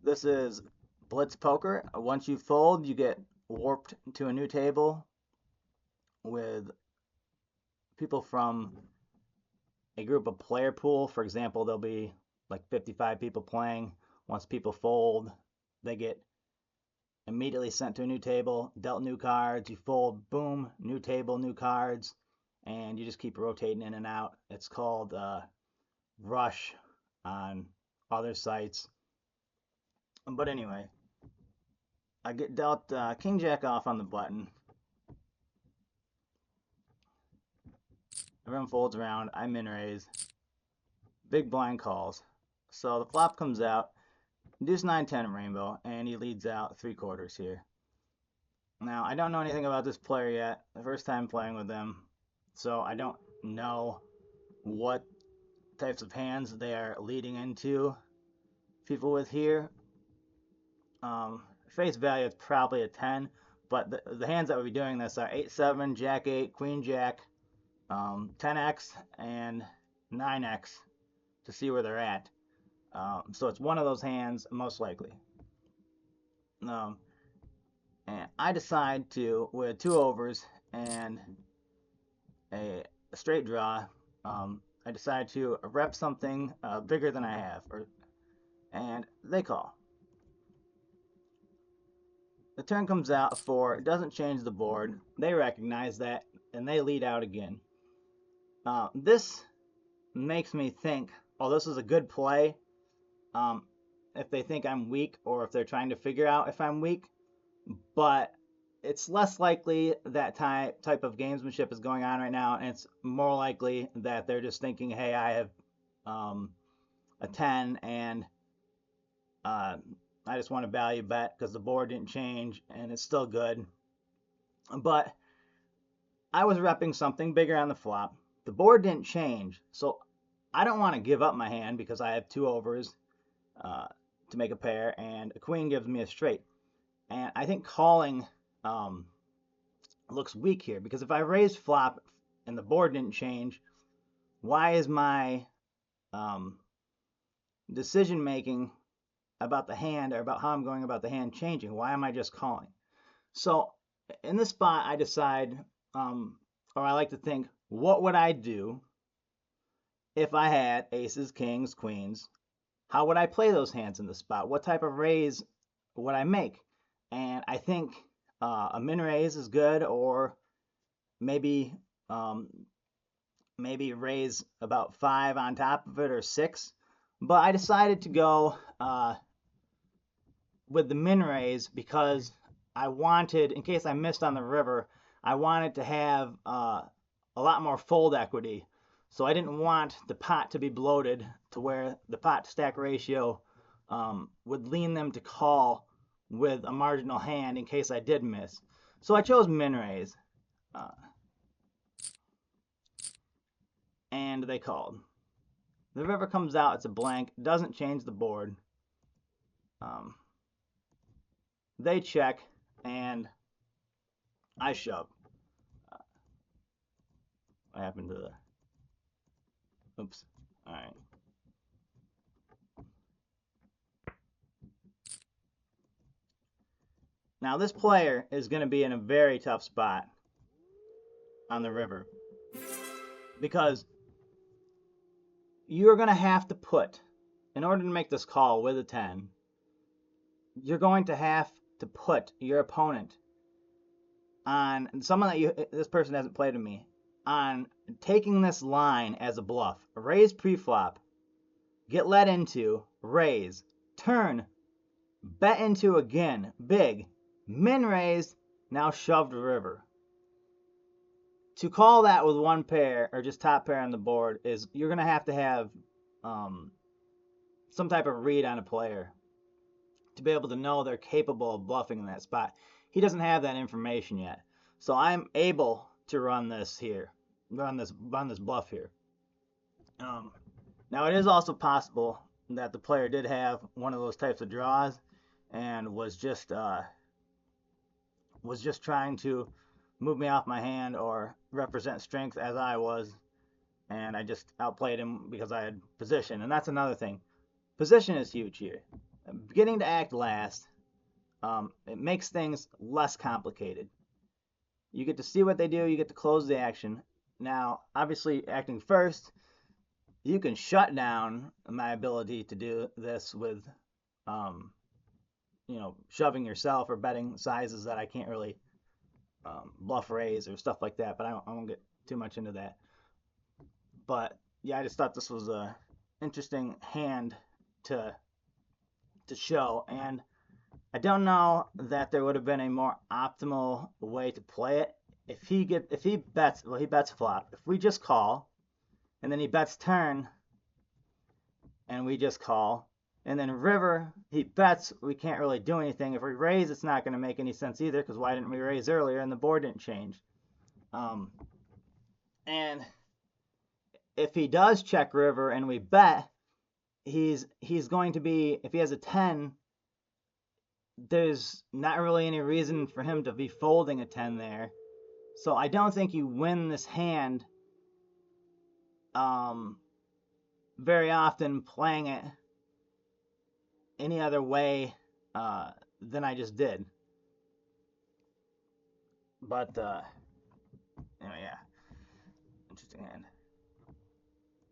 This is Blitz Poker. Once you fold, you get warped to a new table with people from a group of player pool. For example, there'll be like 55 people playing. Once people fold, they get immediately sent to a new table, dealt new cards. You fold, boom, new table, new cards, and you just keep rotating in and out. It's called Rush on other sites. But anyway, I get dealt King Jack off on the button. Everyone folds around. I min raise. Big blind calls. So the flop comes out. Deuce 9 10 rainbow, and he leads out 3/4 here. Now I don't know anything about this player yet. The first time playing with them, so I don't know what types of hands they are leading into people with here. Face value is probably a 10, but the hands that would be doing this are 8-7, Jack 8, Queen Jack, 10x, and 9x to see where they're at. So it's one of those hands, most likely. And I decide to, with 2 overs and a straight draw, I decide to rep something bigger than I have, and they call. The turn comes out for it doesn't change the board. They recognize that, and they lead out again. This makes me think, oh, this is a good play. If they think I'm weak or if they're trying to figure out if I'm weak. But it's less likely that type of gamesmanship is going on right now, and it's more likely that they're just thinking, hey, I have a 10 and I just want to value bet because the board didn't change and it's still good. But I was repping something bigger on the flop. The board didn't change, so I don't want to give up my hand because I have 2 overs to make a pair, and a queen gives me a straight. And I think calling looks weak here because if I raise flop and the board didn't change, why is my decision making about the hand or about how I'm going about the hand changing? Why am I just calling? So in this spot, I decide, or I like to think, what would I do if I had aces, kings, queens? How would I play those hands in the spot? What type of raise would I make? And I think a min raise is good, or maybe maybe raise about 5 on top of it or 6. But I decided to go with the min raise because I wanted, in case I missed on the river, I wanted to have a lot more fold equity. So I didn't want the pot to be bloated to where the pot to stack ratio would lean them to call with a marginal hand in case I did miss. So I chose min raise. And they called. The river comes out, it's a blank, doesn't change the board. They check, and I shove. What happened to the... Oops. All right. Now this player is going to be in a very tough spot on the river because you're going to have to put, in order to make this call with a 10, you're going to have to put your opponent on, someone that this person hasn't played with me, on taking this line as a bluff. Raise pre-flop, get let into, raise, turn, bet into again, big, min raise, now shoved river. To call that with one pair or just top pair on the board is you're going to have some type of read on a player to be able to know they're capable of bluffing in that spot. He doesn't have that information yet. So I'm able to run this bluff here. Now it is also possible that the player did have one of those types of draws and was just trying to move me off my hand or represent strength as I was, and I just outplayed him because I had position. And that's another thing. Position is huge here. Beginning to act last, it makes things less complicated. You get to see what they do, you get to close the action. Now, obviously, acting first, you can shut down my ability to do this with, um, shoving yourself or betting sizes that I can't really bluff raise or stuff like that. But I won't get too much into that. But yeah, I just thought this was a interesting hand to show, and I don't know that there would have been a more optimal way to play it. If he bets, well, he bets flop. If we just call, and then he bets turn, and we just call, and then river, he bets, we can't really do anything. If we raise, it's not going to make any sense either, because why didn't we raise earlier and the board didn't change? And if he does check river and we bet, he's going to be, if he has a 10, there's not really any reason for him to be folding a 10 there. So I don't think you win this hand very often playing it any other way than I just did. But anyway, yeah, interesting hand.